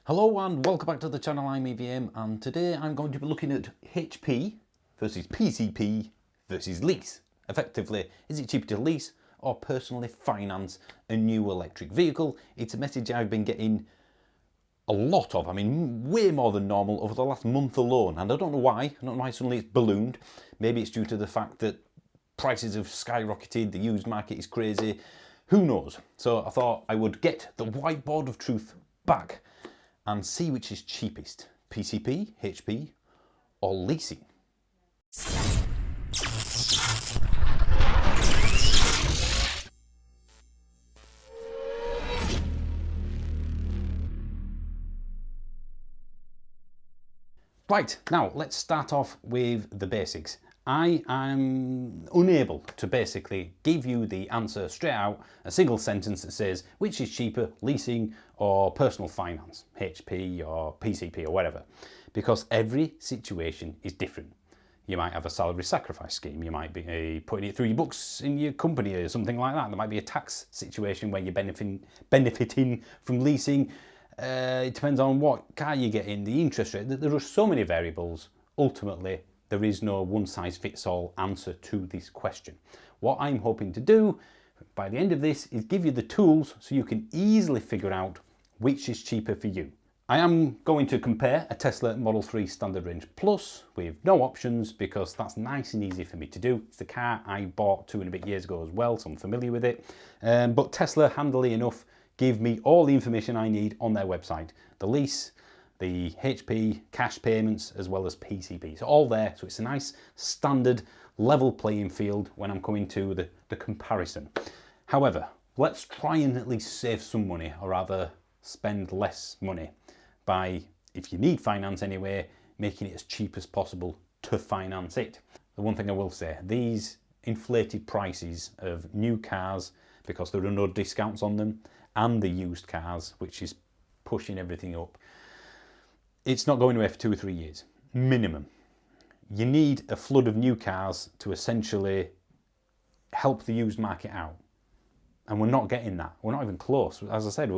Hello and welcome back to the channel. I'm EVM, and today I'm going to be looking at HP versus PCP versus Lease. Effectively, is it cheaper to lease or personally finance a new electric vehicle? It's a message I've been getting a lot of, way more than normal over the last month alone, and I don't know why. I don't know why suddenly it's ballooned. Maybe it's due to the fact that prices have skyrocketed, the used market is crazy, who knows? So I thought I would get the whiteboard of truth back and see which is cheapest, PCP, HP or leasing. Right, now let's start off with the basics. I am unable to basically give you the answer straight out, a single sentence that says which is cheaper, leasing or personal finance, HP or PCP or whatever, because every situation is different. You might have a salary sacrifice scheme, you might be putting it through your books in your company or something like that. There might be a tax situation where you're benefiting from leasing. It depends on what car you get in, the interest rate. There are so many variables. Ultimately, there is no one-size-fits-all answer to this question. What I'm hoping to do by the end of this is give you the tools so you can easily figure out which is cheaper for you. I am going to compare a Tesla Model 3 Standard Range Plus with no options because that's nice and easy for me to do. It's the car I bought 2 and a bit years ago as well, so I'm familiar with it. But Tesla, handily enough, give me all the information I need on their website. The lease, the HP, cash payments, as well as PCP. So all there, so it's a nice standard level playing field when I'm coming to the comparison. However, let's try and at least save some money, or rather spend less money by, if you need finance anyway, making it as cheap as possible to finance it. The one thing I will say, these inflated prices of new cars, because there are no discounts on them, and the used cars, which is pushing everything up, it's not going away for 2 or 3 years, minimum. You need a flood of new cars to essentially help the used market out. And we're not getting that. We're not even close. As I said,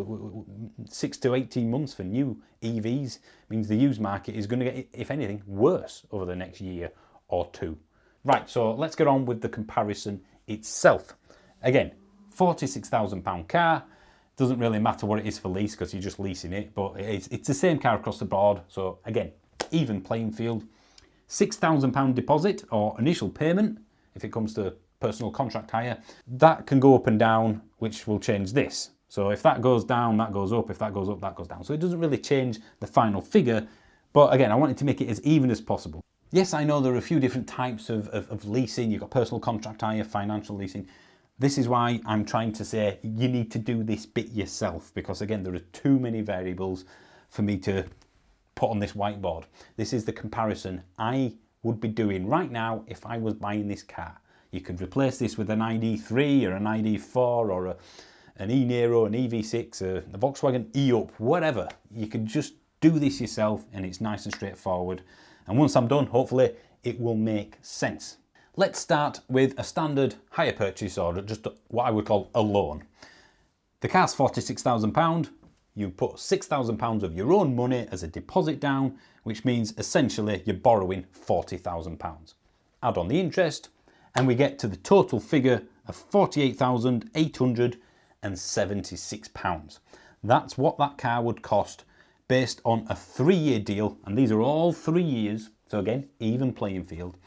6 to 18 months for new EVs means the used market is going to get, if anything, worse over the next year or two. Right, so let's get on with the comparison itself. Again, £46,000 car. Doesn't really matter what it is for lease because you're just leasing it, but it's the same car across the board. So again, even playing field. £6,000 deposit or initial payment, if it comes to personal contract hire, that can go up and down, which will change this. So if that goes down, that goes up. If that goes up, that goes down. So it doesn't really change the final figure. But again, I wanted to make it as even as possible. Yes, I know there are a few different types of leasing. You've got personal contract hire, financial leasing. This is why I'm trying to say you need to do this bit yourself, because again, there are too many variables for me to put on this whiteboard. This is the comparison I would be doing right now if I was buying this car. You could replace this with an ID3 or an ID4 or an e-Niro, an EV6, a Volkswagen e-Up, whatever. You can just do this yourself and it's nice and straightforward. And once I'm done, hopefully it will make sense. Let's start with a standard hire purchase order, just what I would call a loan. The car's £46,000. You put £6,000 of your own money as a deposit down, which means essentially you're borrowing £40,000. Add on the interest, and we get to the total figure of £48,876. That's what that car would cost based on a 3-year deal, and these are all 3 years, so again, even playing field.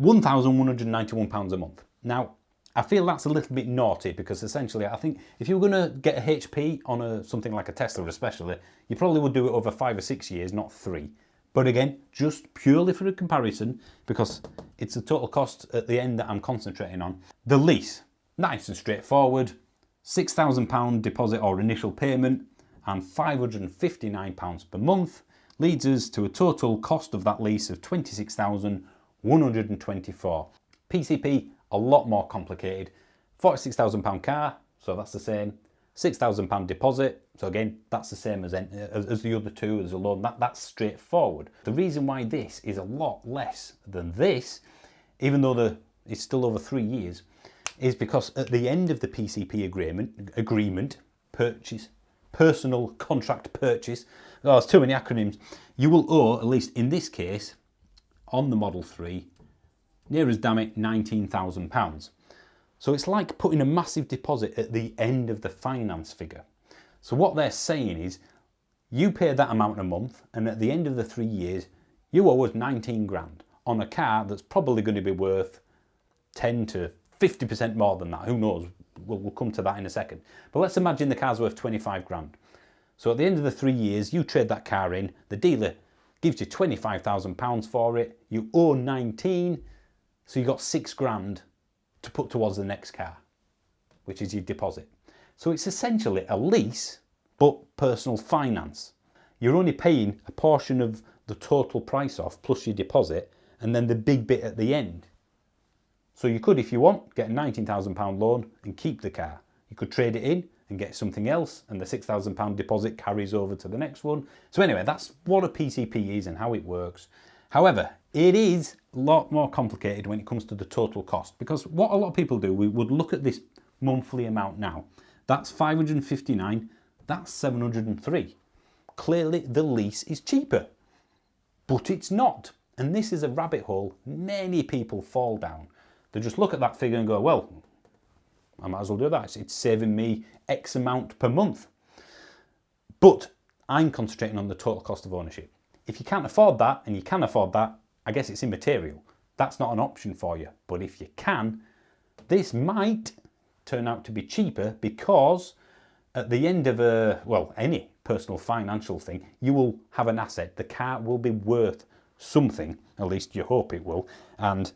£1,191 a month. Now, I feel that's a little bit naughty because essentially I think if you were going to get a HP on something like a Tesla especially, you probably would do it over 5 or 6 years, not 3. But again, just purely for a comparison, because it's the total cost at the end that I'm concentrating on. The lease, nice and straightforward, £6,000 deposit or initial payment and £559 per month leads us to a total cost of that lease of £26,124. PCP, a lot more complicated. £46,000 car, so that's the same. £6,000 deposit, so again, that's the same as the other two, as a loan. That's straightforward. The reason why this is a lot less than this, even though it's still over 3 years, is because at the end of the PCP agreement, purchase personal contract purchase, oh, there's too many acronyms, you will owe, at least in this case, on the Model 3, near as damn it, £19,000. So it's like putting a massive deposit at the end of the finance figure. So what they're saying is, you pay that amount a month, and at the end of the 3 years, you owe us 19 grand on a car that's probably going to be worth 10 to 50% more than that. Who knows? We'll come to that in a second. But let's imagine the car's worth 25 grand. So at the end of the 3 years, you trade that car in, the dealer gives you £25,000 for it, you owe 19, so you got 6 grand to put towards the next car, which is your deposit. So it's essentially a lease, but personal finance. You're only paying a portion of the total price off plus your deposit, and then the big bit at the end. So you could, if you want, get a £19,000 loan and keep the car. You could trade it in and get something else, and the £6,000 deposit carries over to the next one. So anyway, that's what a PCP is and how it works. However, it is a lot more complicated when it comes to the total cost, because what a lot of people do, we would look at this monthly amount now. That's 559, that's 703. Clearly the lease is cheaper, but it's not. And this is a rabbit hole many people fall down. They just look at that figure and go, well, I might as well do that. It's saving me X amount per month. But I'm concentrating on the total cost of ownership. If you can't afford that, and you can afford that, I guess it's immaterial. That's not an option for you. But if you can, this might turn out to be cheaper, because at the end of any personal financial thing, you will have an asset. The car will be worth something, at least you hope it will. And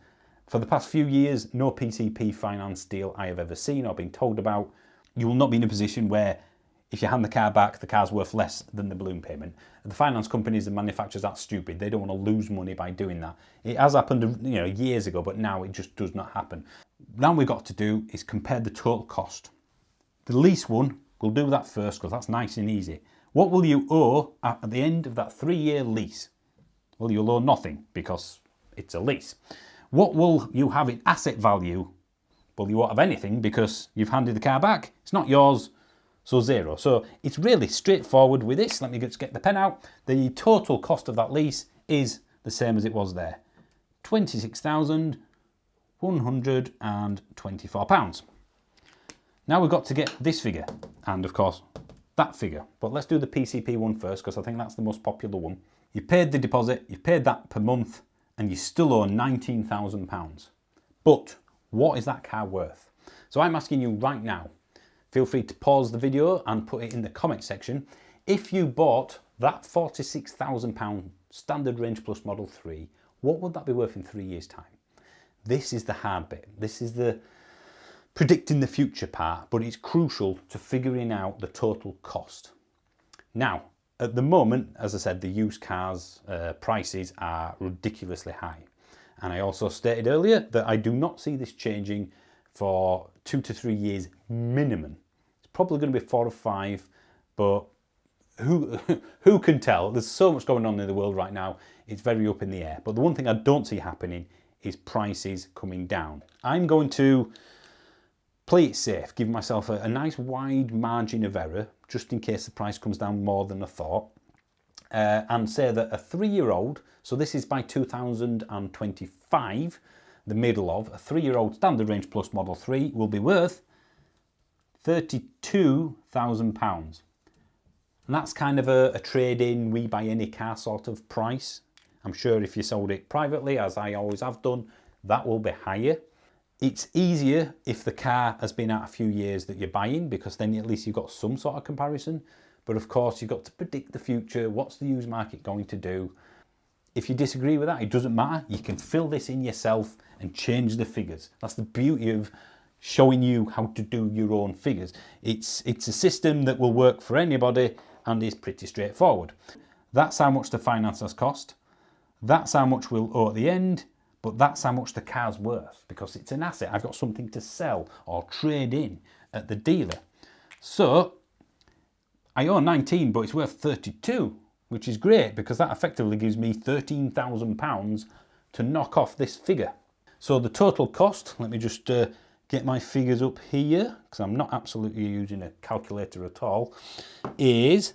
for the past few years, no PCP finance deal I have ever seen or been told about, you will not be in a position where if you hand the car back, the car's worth less than the balloon payment. The finance companies and manufacturers are stupid. They don't want to lose money by doing that. It has happened, years ago, but now it just does not happen. Now we've got to do is compare the total cost. The lease one, we'll do that first because that's nice and easy. What will you owe at the end of that 3-year lease? Well, you'll owe nothing because it's a lease. What will you have in asset value? Well, you won't have anything because you've handed the car back. It's not yours, so zero. So it's really straightforward with this. Let me just get the pen out. The total cost of that lease is the same as it was there. £26,124. Now we've got to get this figure and, of course, that figure. But let's do the PCP one first because I think that's the most popular one. You paid the deposit, you paid that per month, and you still owe £19,000. But what is that car worth? So I'm asking you right now, feel free to pause the video and put it in the comment section. If you bought that £46,000 standard range plus Model 3, what would that be worth in 3 years' time? This is the hard bit. This is the predicting the future part, but it's crucial to figuring out the total cost. Now, at the moment, as I said, the used cars prices are ridiculously high. And I also stated earlier that I do not see this changing for 2 to 3 years minimum. It's probably going to be 4 or 5, but who can tell? There's so much going on in the world right now. It's very up in the air. But the one thing I don't see happening is prices coming down. I'm going to play it safe, give myself a nice wide margin of error, just in case the price comes down more than I thought, and say that a 3-year-old, so this is by 2025, the middle of, a 3-year-old standard range plus Model 3 will be worth £32,000. And that's kind of a trade-in, we buy any car sort of price. I'm sure if you sold it privately, as I always have done, that will be higher. It's easier if the car has been out a few years that you're buying, because then at least you've got some sort of comparison. But of course, you've got to predict the future. What's the used market going to do? If you disagree with that, it doesn't matter. You can fill this in yourself and change the figures. That's the beauty of showing you how to do your own figures. It's a system that will work for anybody and is pretty straightforward. That's how much the finance has cost. That's how much we'll owe at the end. But that's how much the car's worth, because it's an asset. I've got something to sell or trade in at the dealer. So I owe 19, but it's worth 32, which is great because that effectively gives me £13,000 to knock off this figure. So the total cost, let me just get my figures up here, because I'm not absolutely using a calculator at all, is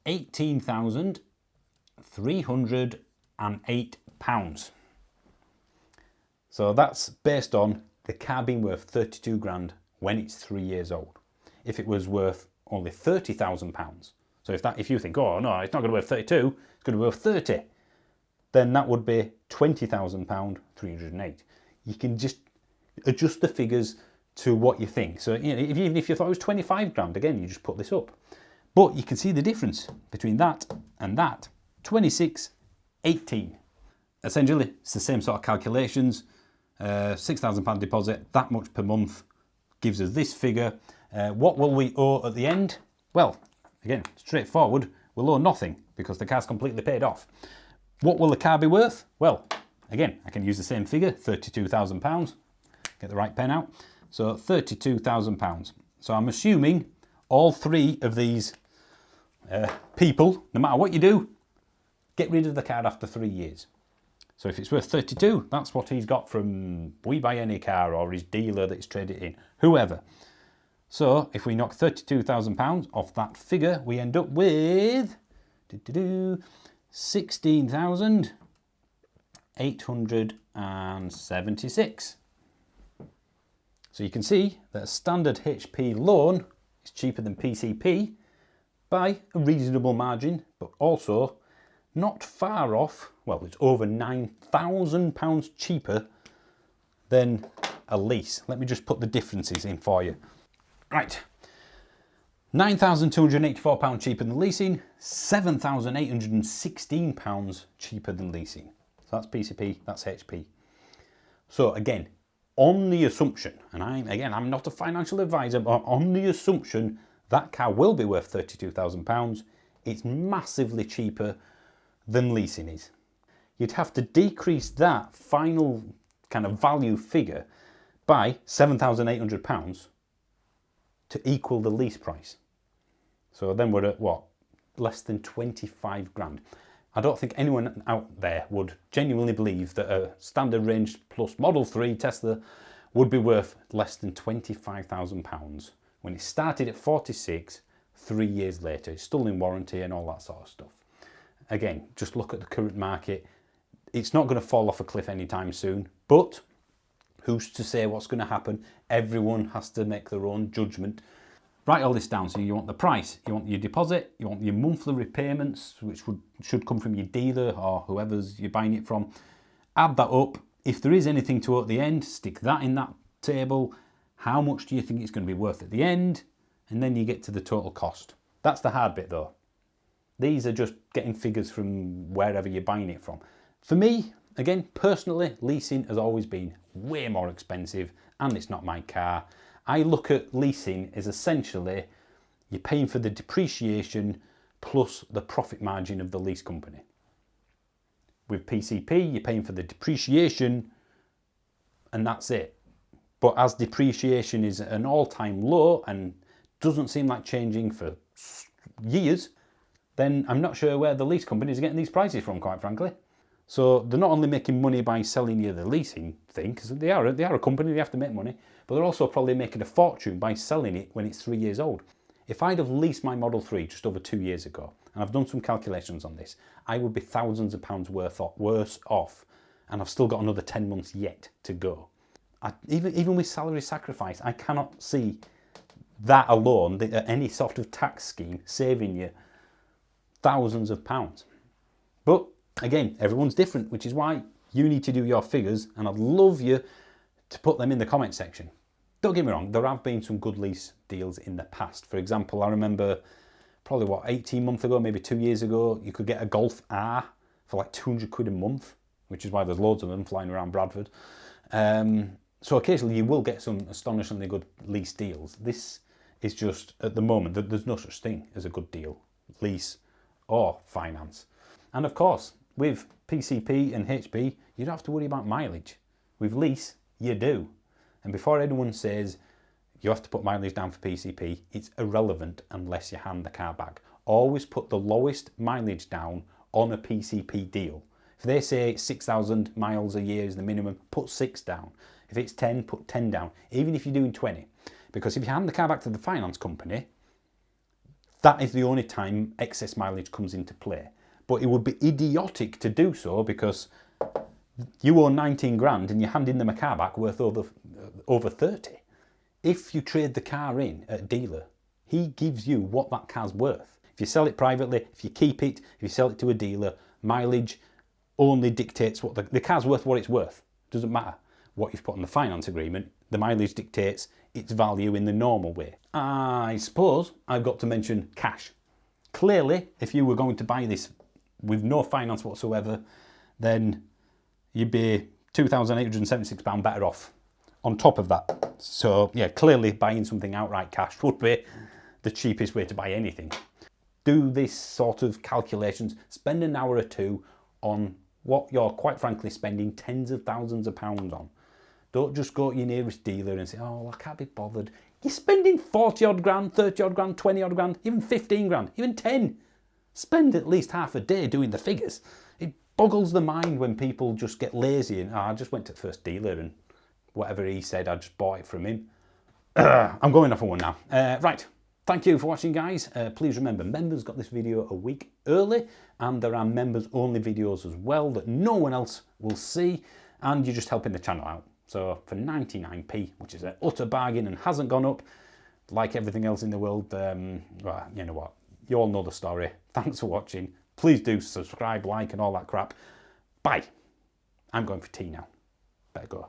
£18,308. So that's based on the car being worth 32 grand when it's 3 years old. If it was worth only £30,000, so if you think, oh no, it's not going to be worth 32, it's going to be worth 30, then that would be £20,000, 308. You can just adjust the figures to what you think. So even if you thought it was 25 grand, again, you just put this up. But you can see the difference between that and that, 26.18. Essentially, it's the same sort of calculations. £6,000 deposit, that much per month, gives us this figure. What will we owe at the end? Well, again, straightforward, we'll owe nothing because the car's completely paid off. What will the car be worth? Well, again, I can use the same figure, £32,000. Get the right pen out. So £32,000. So I'm assuming all three of these people, no matter what you do, get rid of the car after 3 years. So if it's worth 32, that's what he's got from We Buy Any Car or his dealer that's traded in, whoever. So if we knock £32,000 off that figure, we end up with 16,876. So you can see that a standard HP loan is cheaper than PCP by a reasonable margin, but also not far off, well, it's over £9,000 cheaper than a lease. Let me just put the differences in for you. Right, £9,284 cheaper than leasing, £7,816 cheaper than leasing. So that's PCP, that's HP. So again, on the assumption, and I'm not a financial advisor, but on the assumption that car will be worth £32,000, it's massively cheaper than leasing is. You'd have to decrease that final kind of value figure by £7,800 to equal the lease price. So then we're at what? Less than 25 grand. I don't think anyone out there would genuinely believe that a standard range plus Model 3 Tesla would be worth less than £25,000 when it started at 46, 3 years later. It's still in warranty and all that sort of stuff. Again, just look at the current market. It's not going to fall off a cliff anytime soon, but who's to say what's going to happen? Everyone has to make their own judgment. Write all this down. So you want the price, you want your deposit, you want your monthly repayments, which should come from your dealer or whoever's you're buying it from. Add that up. If there is anything to owe at the end, stick that in that table. How much do you think it's going to be worth at the end? And then you get to the total cost. That's the hard bit though. These are just getting figures from wherever you're buying it from. For me, again, personally, leasing has always been way more expensive and it's not my car. I look at leasing as essentially you're paying for the depreciation plus the profit margin of the lease company. With PCP, you're paying for the depreciation and that's it. But as depreciation is at an all-time low and doesn't seem like changing for years, then I'm not sure where the lease companies are getting these prices from, quite frankly. So they're not only making money by selling you the leasing thing, because they are a company, they have to make money, but they're also probably making a fortune by selling it when it's 3 years old. If I'd have leased my Model 3 just over 2 years ago, and I've done some calculations on this, I would be thousands of pounds worse off, and I've still got another 10 months yet to go. Even with salary sacrifice, I cannot see that alone, any sort of tax scheme, saving you thousands of pounds. But again, everyone's different, which is why you need to do your figures, and I'd love you to put them in the comment section. Don't get me wrong, there have been some good lease deals in the past. For example, I remember probably 18 months ago, maybe 2 years ago, you could get a Golf R for like 200 quid a month, which is why there's loads of them flying around Bradford. So occasionally you will get some astonishingly good lease deals. This is just, at the moment, there's no such thing as a good deal, lease or finance. And of course, with PCP and HP, you don't have to worry about mileage. With lease, you do. And before anyone says you have to put mileage down for PCP, it's irrelevant unless you hand the car back. Always put the lowest mileage down on a PCP deal. If they say 6,000 miles a year is the minimum, put 6 down. If it's 10, put 10 down, even if you're doing 20. Because if you hand the car back to the finance company, that is the only time excess mileage comes into play. But it would be idiotic to do so because you own 19 grand and you're handing them a car back worth over 30. If you trade the car in at a dealer, he gives you what that car's worth. If you sell it privately, if you keep it, if you sell it to a dealer, mileage only dictates what the car's worth, what it's worth. Doesn't matter what you've put on the finance agreement. The mileage dictates its value in the normal way. I suppose I've got to mention cash. Clearly, if you were going to buy this with no finance whatsoever, then you'd be £2,876 better off on top of that. So yeah, clearly buying something outright cash would be the cheapest way to buy anything. Do this sort of calculations, spend an hour or two on what you're quite frankly spending tens of thousands of pounds on. Don't just go to your nearest dealer and say, oh, I can't be bothered. You're spending 40 odd grand, 30 odd grand, 20 odd grand, even 15 grand, even 10. Spend at least half a day doing the figures. It boggles the mind when people just get lazy and, oh, I just went to the first dealer and whatever he said, I just bought it from him. I'm going off on one now. Right, thank you for watching, guys. Please remember, members got this video a week early, and there are members only videos as well that no one else will see, and you're just helping the channel out. So for 99p, which is an utter bargain and hasn't gone up, like everything else in the world, well, you know what, you all know the story. Thanks for watching. Please do subscribe, like and all that crap. Bye. I'm going for tea now. Better go.